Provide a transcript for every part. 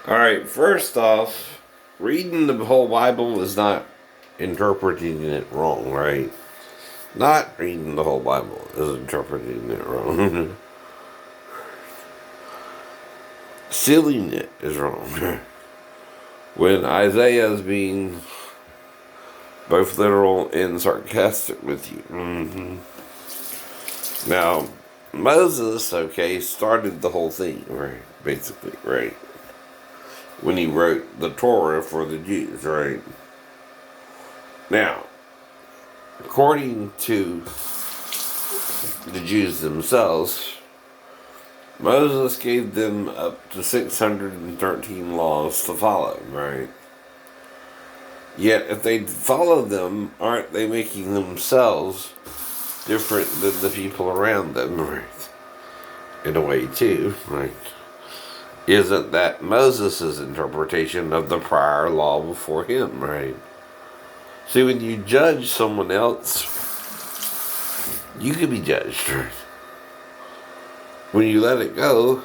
Alright, first off, reading the whole Bible is not interpreting it wrong, right? Not reading the whole Bible is interpreting it wrong. Sealing it is wrong. When Isaiah is being both literal and sarcastic with you. Now, Moses, okay, started the whole thing, right? Basically, right? When he wrote the Torah for the Jews, right? Now, according to the Jews themselves, Moses gave them up to 613 laws to follow, right? Yet, if they follow them, aren't they making themselves different than the people around them, right? In a way, too, right? Isn't that Moses' interpretation of the prior law before him, right? See, when you judge someone else, you can be judged, right? When you let it go,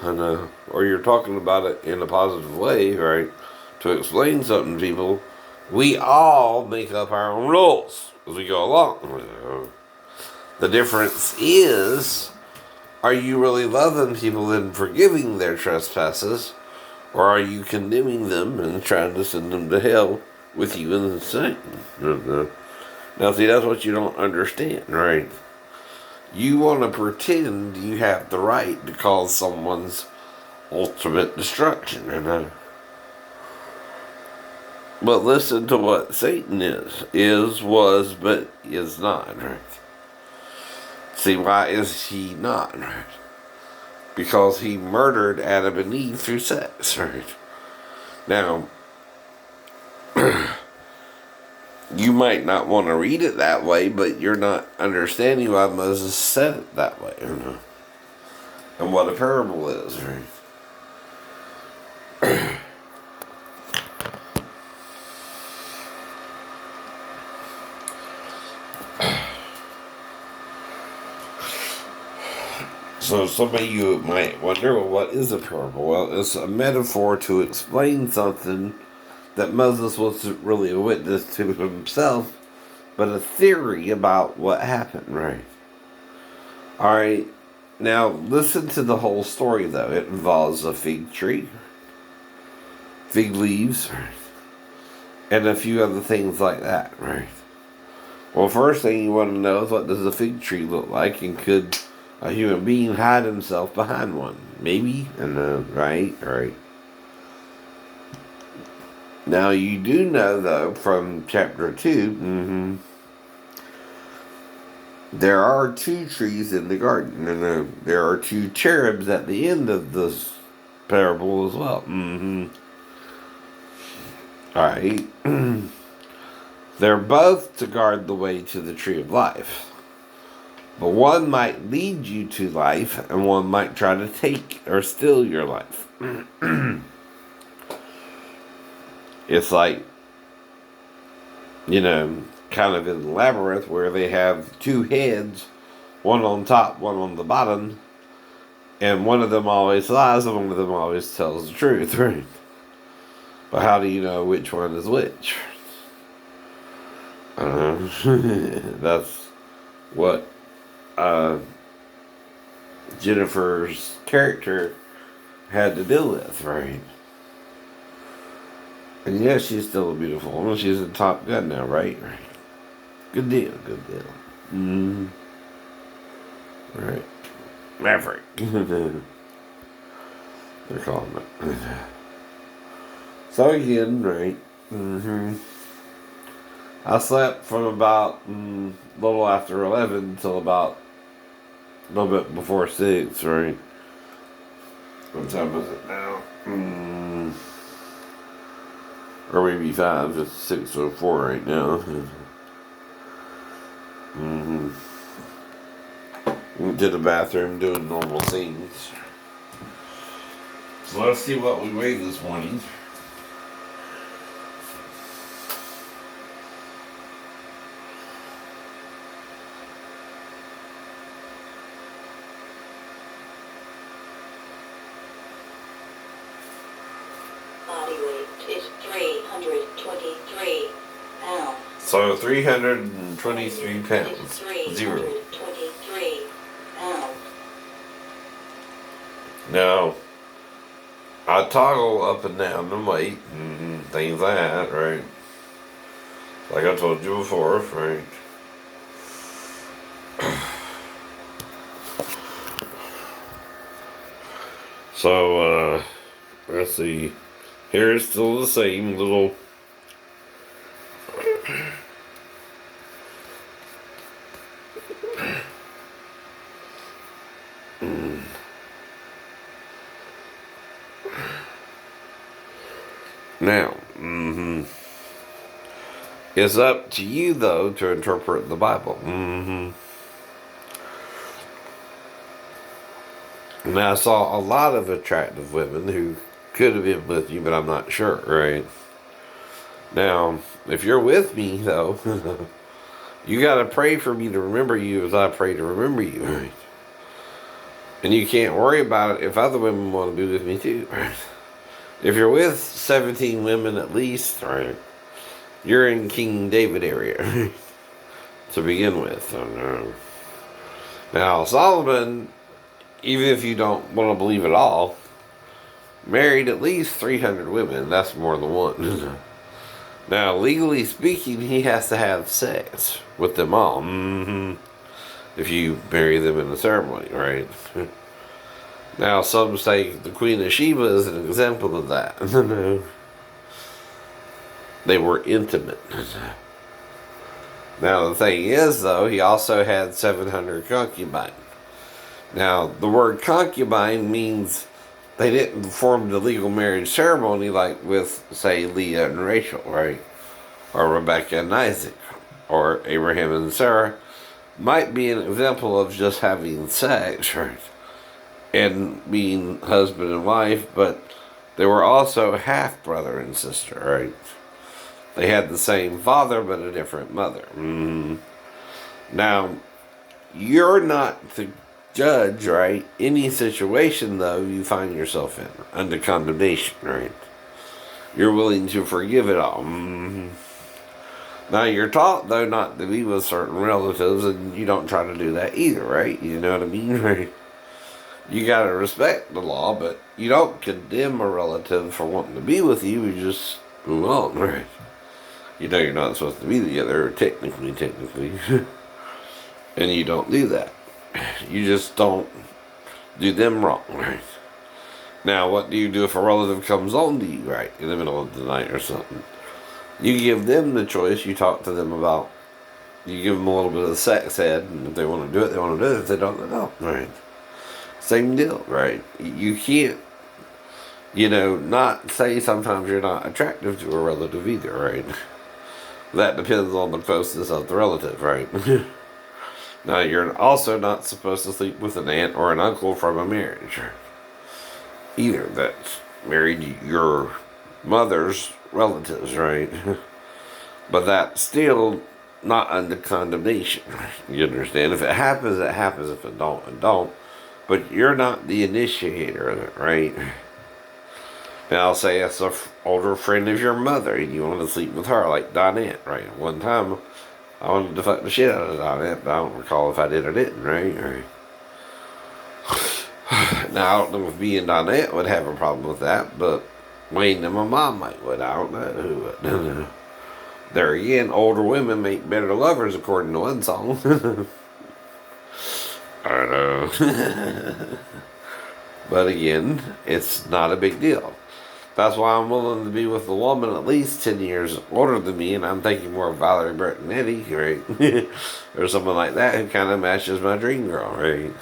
or you're talking about it in a positive way, right, to explain something to people, we all make up our own rules as we go along. The difference is, are you really loving people and forgiving their trespasses, or are you condemning them and trying to send them to hell with you in the same? Now, see, that's what you don't understand, right? You want to pretend you have the right to cause someone's ultimate destruction, But listen to what Satan is, was, but is not, right? See, why is he not, right? Because he murdered Adam and Eve through sex, right? Now, you might not want to read it that way, but you're not understanding why Moses said it that way, And what a parable is, right? So some of you might wonder, well, what is a parable? Well, it's a metaphor to explain something that Moses wasn't really a witness to himself, but a theory about what happened, right? Alright, now listen to the whole story, though. It involves a fig tree, fig leaves, and a few other things like that, right? Well, first thing you want to know is, what does a fig tree look like, and could a human being hide himself behind one? Maybe, right. Now, you do know, though, from chapter 2, there are two trees in the garden, and there are two cherubs at the end of this parable as well. Alright. They're both to guard the way to the tree of life. But one might lead you to life, and one might try to take or steal your life. It's like, kind of in the labyrinth where they have two heads, one on top, one on the bottom, and one of them always lies and one of them always tells the truth, right? But how do you know which one is which? That's what Jennifer's character had to deal with, right? And yeah, she's still a beautiful woman. She's in Top Gun now, right? Good deal, good deal. Right. Maverick. They're calling it. So again, right. I slept from about a little after 11 until about a little bit before 6, right? What time is it now? Or maybe 5. It's 6:04 right now. Went to the bathroom doing normal things. So let's see what we weighed this morning. weight is 323 pounds. So 323 pounds. 0. 323 pounds. Now, I toggle up and down the weight and things like that, right? Like I told you before, right? So, let's see. Here it's still the same little. Now, it's up to you, though, to interpret the Bible. Now, I saw a lot of attractive women who could have been with you, but I'm not sure, right? Now, if you're with me, though, you got to pray for me to remember you as I pray to remember you, right? And you can't worry about it if other women want to be with me, too, right? If you're with 17 women at least, right, you're in King David area to begin with. Now, Solomon, even if you don't want to believe it all, married at least 300 women. That's more than one. Now, legally speaking, he has to have sex with them all. If you marry them in the ceremony, right? Now, some say the Queen of Sheba is an example of that. They were intimate. Now, the thing is, though, he also had 700 concubines. Now, the word concubine means they didn't perform the legal marriage ceremony like with, say, Leah and Rachel, right? Or Rebecca and Isaac, or Abraham and Sarah. Might be an example of just having sex, right? And being husband and wife, but they were also half brother and sister, right? They had the same father, but a different mother. Now, you're not the judge, right? Any situation, though, you find yourself in, under condemnation, right? You're willing to forgive it all. Now, you're taught, though, not to be with certain relatives, and you don't try to do that either, right? You know what I mean, right? You gotta respect the law, but you don't condemn a relative for wanting to be with you. You just move on, right? You know you're not supposed to be together, technically. And you don't do that. You just don't do them wrong, right? Now, what do you do if a relative comes on to you, right, in the middle of the night or something? You give them the choice. You talk to them about, you give them a little bit of the sex ed, and if they want to do it, they want to do it. If they don't, they don't, right? Same deal, right? You can't, not say sometimes you're not attractive to a relative either, right? That depends on the closeness of the relative, right? Now, you're also not supposed to sleep with an aunt or an uncle from a marriage either that's married your mother's relatives, right? But that's still not under condemnation. You understand? If it happens, it happens. If it don't, it don't. But you're not the initiator of it, right? And I'll say it's an older friend of your mother and you want to sleep with her, like Donette, right? One time, I wanted to fuck the shit out of Donette, but I don't recall if I did or didn't, right? Now, I don't know if me and Donette would have a problem with that, but Wayne and my mom might would. I don't know who would. There again, older women make better lovers, according to one song. I know. But again, it's not a big deal. That's why I'm willing to be with a woman at least 10 years older than me, and I'm thinking more of Valerie Bertinetti, right? Or someone like that who kind of matches my dream girl, right?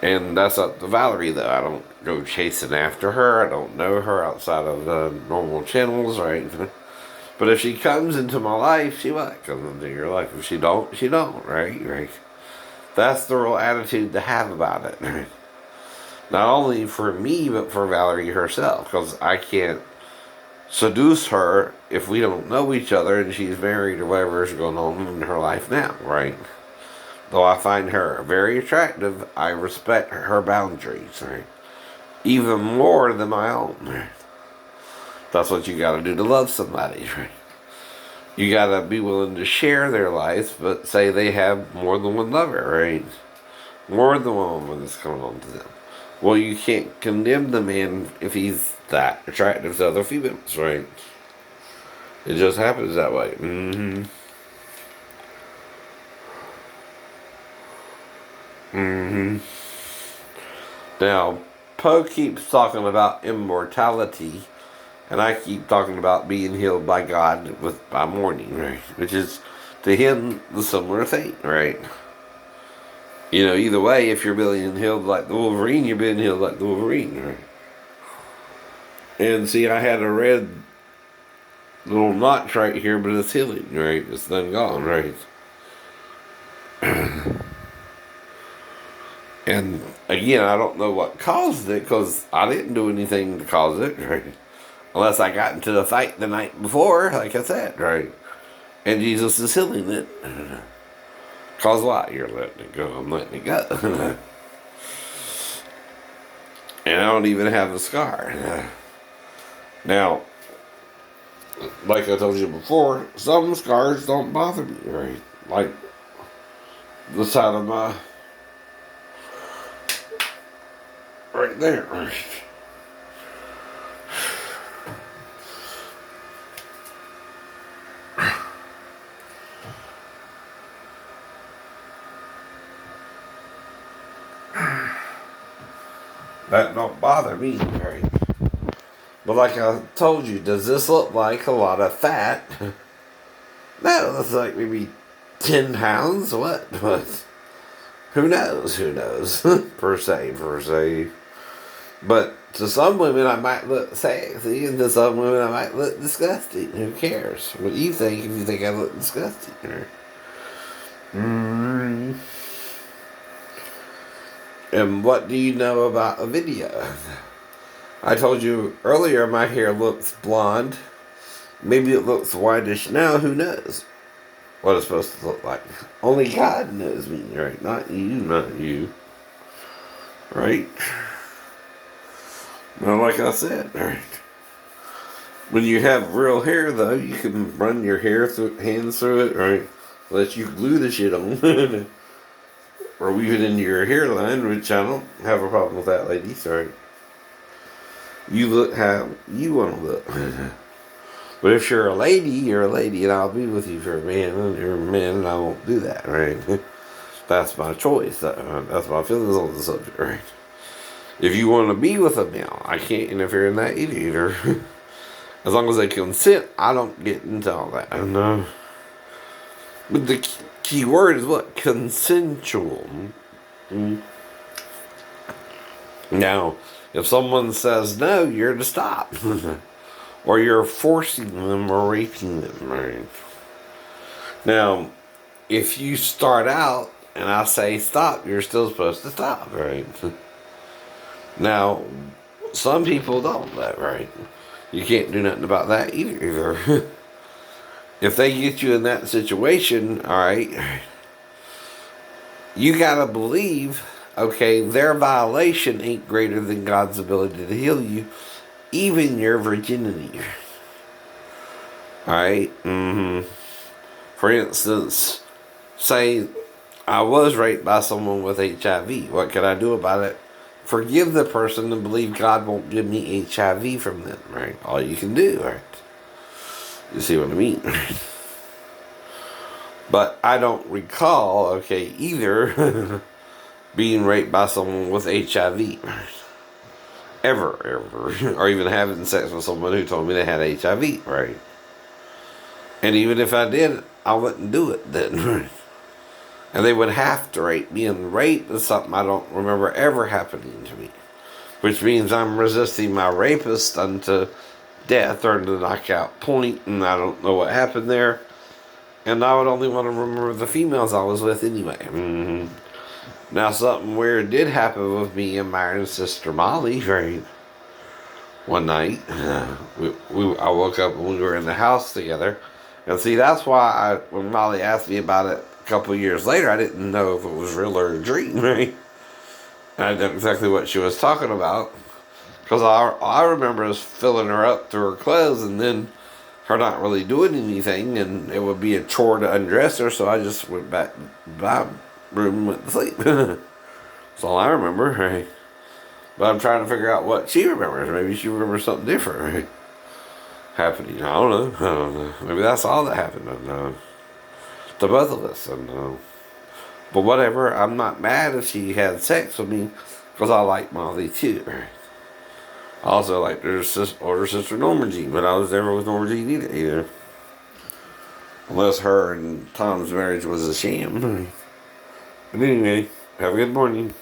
And that's up to Valerie, though. I don't go chasing after her. I don't know her outside of the normal channels, right? But if she comes into my life, she might come into your life. If she don't, she don't, right? That's the real attitude to have about it. Not only for me, but for Valerie herself. Because I can't seduce her if we don't know each other and she's married or whatever is going on in her life now, right? Though I find her very attractive, I respect her boundaries, right? Even more than my own. That's what you gotta do to love somebody, right? You gotta be willing to share their life, but say they have more than one lover, right? More than one woman that's coming on to them. Well, you can't condemn the man if he's that attractive to other females, right? It just happens that way. Mm-hmm. Mm-hmm. Now, Poe keeps talking about immortality, and I keep talking about being healed by God by morning, right? Which is to him the similar thing, right? You know, either way, if you're being healed like the Wolverine, you're being healed like the Wolverine, right? And see, I had a red little notch right here, but it's healing, right? It's done gone, right? And again, I don't know what caused it because I didn't do anything to cause it, right? Unless I got into the fight the night before, like I said, right? And Jesus is healing it. Cause what? You're letting it go. I'm letting it go. And I don't even have a scar. Now, like I told you before, some scars don't bother me, right? Like the side of my right there, right? That don't bother me, right? But like I told you, does this look like a lot of fat? No, it's like maybe 10 pounds. What? Who knows? Who knows? per se. But to some women, I might look sexy, and to some women, I might look disgusting. Who cares? What do you think if you think I look disgusting? Mm. And what do you know about a video? I told you earlier my hair looks blonde. Maybe it looks whitish now. Who knows what it's supposed to look like? Only God knows me, right? Not you. Right? Well, like I said, right? When you have real hair, though, you can run your hands through it, right? Let you glue the shit on. Or weave it into your hairline, which I don't have a problem with that, ladies, right? You look how you want to look. But if you're a lady, you're a lady, and I'll be with you for a man, and you're a man, and I won't do that, right? That's my choice. That's my feelings on the subject, right? If you want to be with a male, I can't interfere in that either. As long as they consent, I don't get into all that. No. But the key word is what? Consensual. Mm-hmm. Now, if someone says no, you're to stop. Or you're forcing them or raping them, right? Now, if you start out and I say stop, you're still supposed to stop, right? Now, some people don't, that right? You can't do nothing about that either. If they get you in that situation, all right, you gotta believe, okay, their violation ain't greater than God's ability to heal you, even your virginity. All right. Mm-hmm. For instance, say I was raped by someone with HIV. What can I do about it? Forgive the person and believe God won't give me HIV from them, right? All you can do, right? You see what I mean? But I don't recall, okay, either being raped by someone with HIV. Ever. Or even having sex with someone who told me they had HIV, right? And even if I did, I wouldn't do it then. And they would have to rape me, and rape is something I don't remember ever happening to me. Which means I'm resisting my rapist unto death or to the knockout point, and I don't know what happened there. And I would only want to remember the females I was with anyway. Mm-hmm. Now something weird did happen with me and my sister Molly, right? One night, I woke up and we were in the house together. And see, that's why when Molly asked me about it a couple of years later, I didn't know if it was real or a dream, right? I didn't know exactly what she was talking about. Because I remember us filling her up through her clothes and then her not really doing anything, and it would be a chore to undress her, so I just went back to my room and went to sleep. That's all I remember, right? But I'm trying to figure out what she remembers. Maybe she remembers something different, right? Happening. I don't know. I don't know. Maybe that's all that happened. I don't know. To both of us. I don't know. But whatever. I'm not mad if she had sex with me because I like Molly too, right? I also liked her older sister Norma Jean, but I was never with Norma Jean either. Unless her and Tom's marriage was a sham. But anyway, have a good morning.